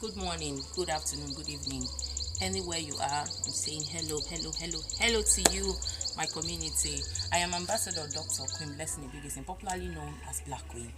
Good morning, good afternoon, good evening. Anywhere you are, I'm saying hello, hello, hello, hello to you, my community. I am Ambassador Dr. Queen Blessing Ibigisin, popularly known as Black Queen.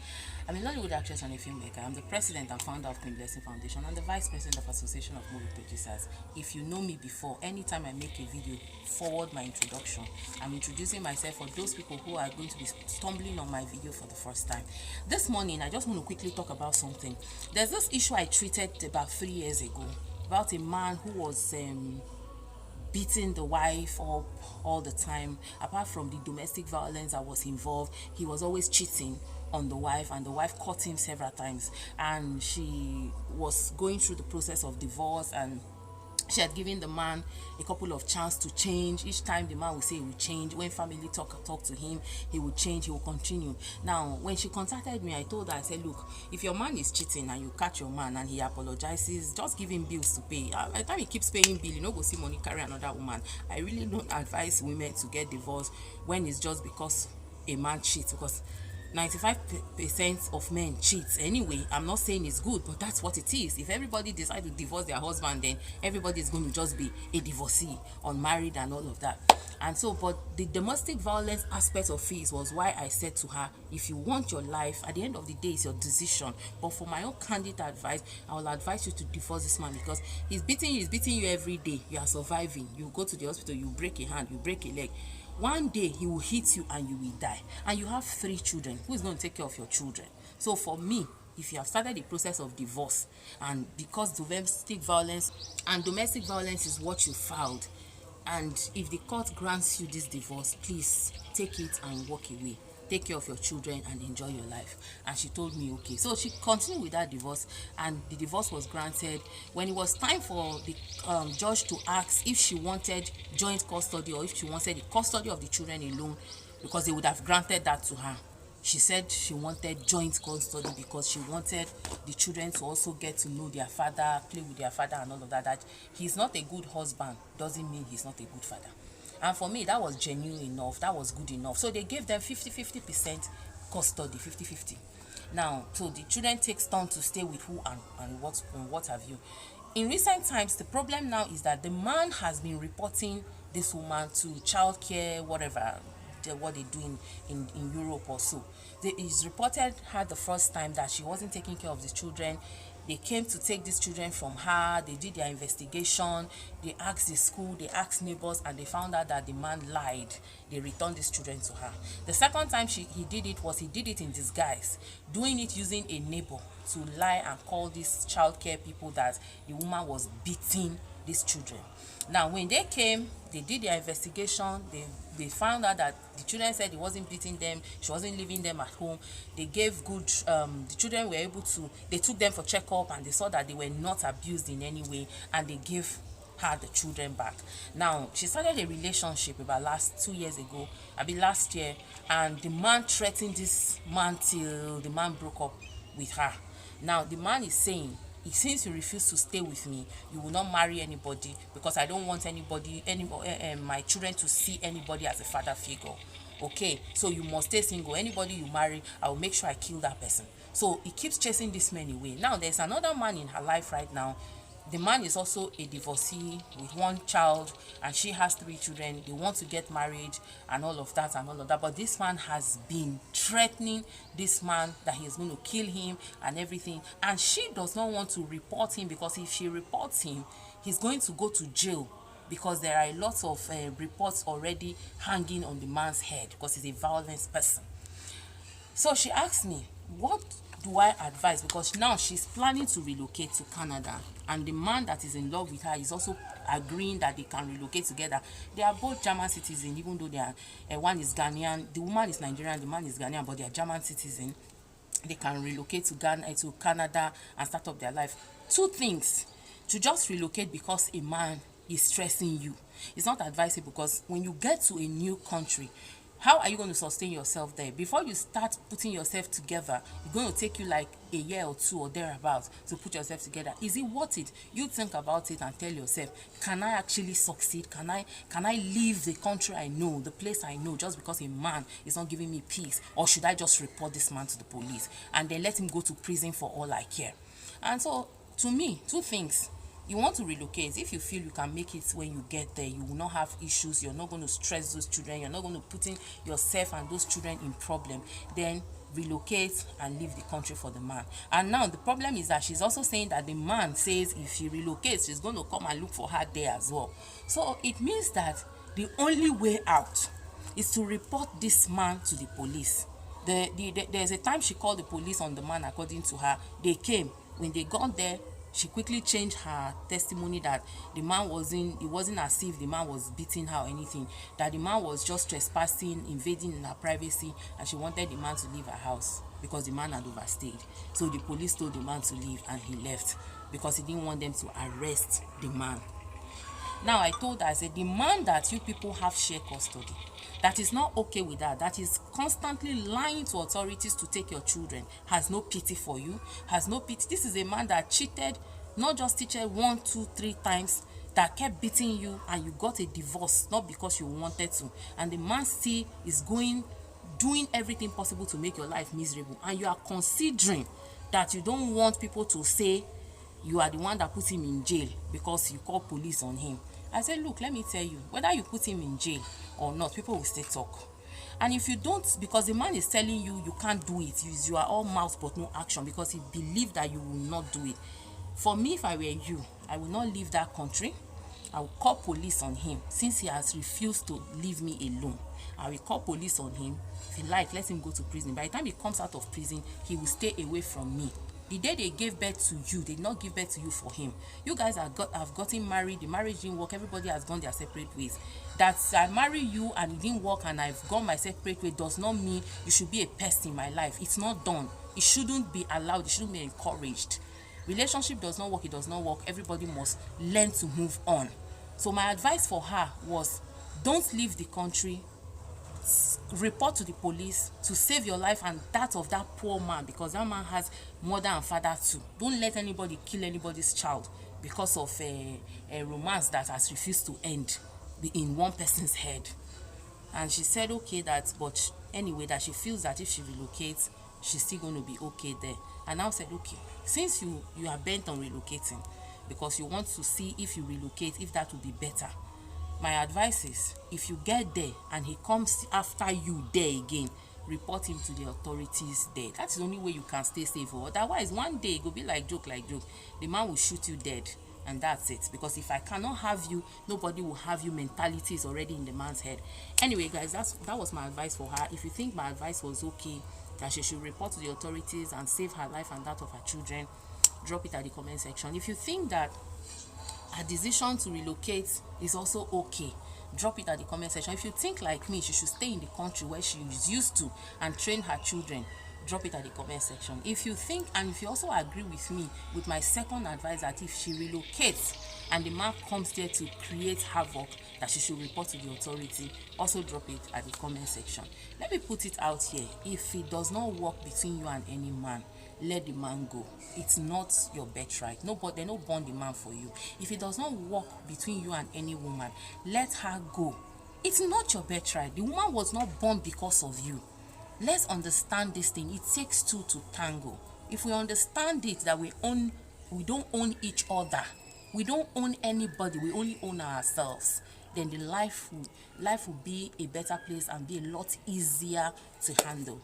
I'm a Nollywood actress and a filmmaker. I'm the president and founder of Queen Blessing Foundation and the vice president of Association of Movie Producers. If you know me before, anytime I make a video, forward my introduction. I'm introducing myself for those people who are going to be stumbling on my video for the first time. This morning, I just want to quickly talk about something. There's this issue I treated about 3 years ago about a man who was beating the wife up all the time. Apart from the domestic violence that was involved, he was always cheating on the wife, and the wife caught him several times, and she was going through the process of divorce, and she had given the man a couple of chances to change. Each time the man would say he would change. When family talk to him, he would change, he would continue. Now, when she contacted me, I told her, I said, look, if your man is cheating and you catch your man and he apologizes, just give him bills to pay. By the time he keeps paying bill, you know, go see money carry another woman. I really don't advise women to get divorced when it's just because a man cheats, because 95% of men cheat anyway. I'm not saying it's good, but that's what it is. If everybody decide to divorce their husband, then everybody is going to just be a divorcee, unmarried and all of that. And so, but the domestic violence aspect of it was why I said to her, if you want your life, at the end of the day, it's your decision. But for my own candid advice, I will advise you to divorce this man, because he's beating you every day. You are surviving. You go to the hospital, you break a hand, you break a leg. One day he will hit you and you will die. And you have 3 children. Who is going to take care of your children? So for me, if you have started the process of divorce, and because domestic violence is what you filed, and if the court grants you this divorce, please take it and walk away. Take care of your children and enjoy your life. And she told me okay. So she continued with that divorce, and the divorce was granted. When it was time for the judge to ask if she wanted joint custody or if she wanted the custody of the children alone, because they would have granted that to her, she said she wanted joint custody because she wanted the children to also get to know their father, play with their father and all of that. That he's not a good husband doesn't mean he's not a good father. And for me, that was genuine enough. That was good enough. So they gave them 50% custody, 50-50. Now, so the children takes turn to stay with who and what have you. In recent times, the problem now is that the man has been reporting this woman to childcare, whatever, what they do in Europe or so. It's reported her the first time that she wasn't taking care of the children. They came to take these children from her. They did their investigation. They asked the school, they asked neighbors, and they found out that the man lied. They returned these children to her. The second time he did it in disguise, doing it using a neighbor to lie and call these childcare people that the woman was beating these children. Now, when they came, they did their investigation. They found out that the children said he wasn't beating them, she wasn't leaving them at home. They gave good, the children were able to, they took them for checkup and they saw that they were not abused in any way, and they gave her the children back. Now, she started a relationship about last 2 years ago, last year, and the man threatened this man till the man broke up with her. Now, the man is saying, since you refuse to stay with me, you will not marry anybody, because I don't want my children to see anybody as a father figure. Okay, so you must stay single. Anybody you marry, I will make sure I kill that person. So he keeps chasing this man away. Now there's another man in her life right now. The man is also a divorcee with 1 child, and she has 3 children. They want to get married and all of that. But this man has been threatening this man that he is going to kill him and everything. And she does not want to report him, because if she reports him, he's going to go to jail, because there are a lot of reports already hanging on the man's head, because he's a violent person. So she asked me, what do I advise? Because now she's planning to relocate to Canada, and the man that is in love with her is also agreeing that they can relocate together. They are both German citizens, even though they are one is Ghanaian, the woman is Nigerian, the man is Ghanaian, but they are German citizens. They can relocate to Canada and start up their life. 2 things: to just relocate because a man is stressing you, it's not advisable, because when you get to a new country, how are you going to sustain yourself there? Before you start putting yourself together, it's going to take you like a year or 2 or thereabouts to put yourself together. Is it worth it? You think about it and tell yourself, can I actually succeed? Can I leave the country I know, the place I know, just because a man is not giving me peace? Or should I just report this man to the police and then let him go to prison for all I care? And so to me, two things. You want to relocate if you feel you can make it. When you get there, you will not have issues, you're not going to stress those children, you're not going to put in yourself and those children in problem, then relocate and leave the country for the man. And now the problem is that she's also saying that the man says if she relocates, she's going to come and look for her there as well. So it means that the only way out is to report this man to the police. There's a time she called the police on the man. According to her, they came. When they got there, she quickly changed her testimony that the man it wasn't as if the man was beating her or anything, that the man was just trespassing, invading in her privacy, and she wanted the man to leave her house because the man had overstayed. So the police told the man to leave and he left because he didn't want them to arrest the man. Now I told her, I said, the man that you people have shared custody, that is not okay with that, that is constantly lying to authorities to take your children, has no pity for you, has no pity. This is a man that cheated, not just cheated 1, 2, 3 times, that kept beating you, and you got a divorce, not because you wanted to. And the man still is doing everything possible to make your life miserable. And you are considering that you don't want people to say you are the one that put him in jail because you call police on him. I said, look, let me tell you, whether you put him in jail or not, people will still talk. And if you don't, because the man is telling you you can't do it, you are all mouth but no action, because he believes that you will not do it. For me, if I were you, I will not leave that country. I will call police on him. Since he has refused to leave me alone, I will call police on him. If you like, let him go to prison. By the time he comes out of prison, he will stay away from me. The day they gave birth to you, they did not give birth to you for him. You guys have gotten married, the marriage didn't work, everybody has gone their separate ways. That I marry you and it didn't work and I've gone my separate way does not mean you should be a pest in my life. It's not done. It shouldn't be allowed. It shouldn't be encouraged. Relationship does not work, it does not work. Everybody must learn to move on. So my advice for her was, don't leave the country. Report to the police to save your life and that of that poor man, because that man has mother and father too. Don't let anybody kill anybody's child because of a romance that has refused to end in one person's head. And she said okay, that but anyway, that she feels that if she relocates, she's still going to be okay there. And I said, okay, since you are bent on relocating because you want to see if you relocate, if that would be better, my advice is, if you get there and he comes after you there again, report him to the authorities there. That's the only way you can stay safe. Otherwise, one day it will be like joke. The man will shoot you dead, and that's it. Because if I cannot have you, nobody will have you. Mentality is already in the man's head. Anyway, guys, that was my advice for her. If you think my advice was okay, that she should report to the authorities and save her life and that of her children, drop it at the comment section. If you think that her decision to relocate is also okay, drop it at the comment section. If you think like me, she should stay in the country where she is used to and train her children, drop it at the comment section. If you think, and if you also agree with me with my second advice, that if she relocates and the man comes there to create havoc, that she should report to the authority, also drop it at the comment section. Let me put it out here. If it does not work between you and any man, let the man go. It's not your birthright. Nobody, they don't born the man for you. If it does not work between you and any woman, let her go. It's not your birthright. The woman was not born because of you. Let's understand this thing. It takes two to tango. If we understand it, that we don't own each other, we don't own anybody, we only own ourselves, then the life will be a better place and be a lot easier to handle.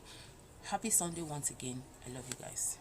Happy Sunday once again. I love you guys.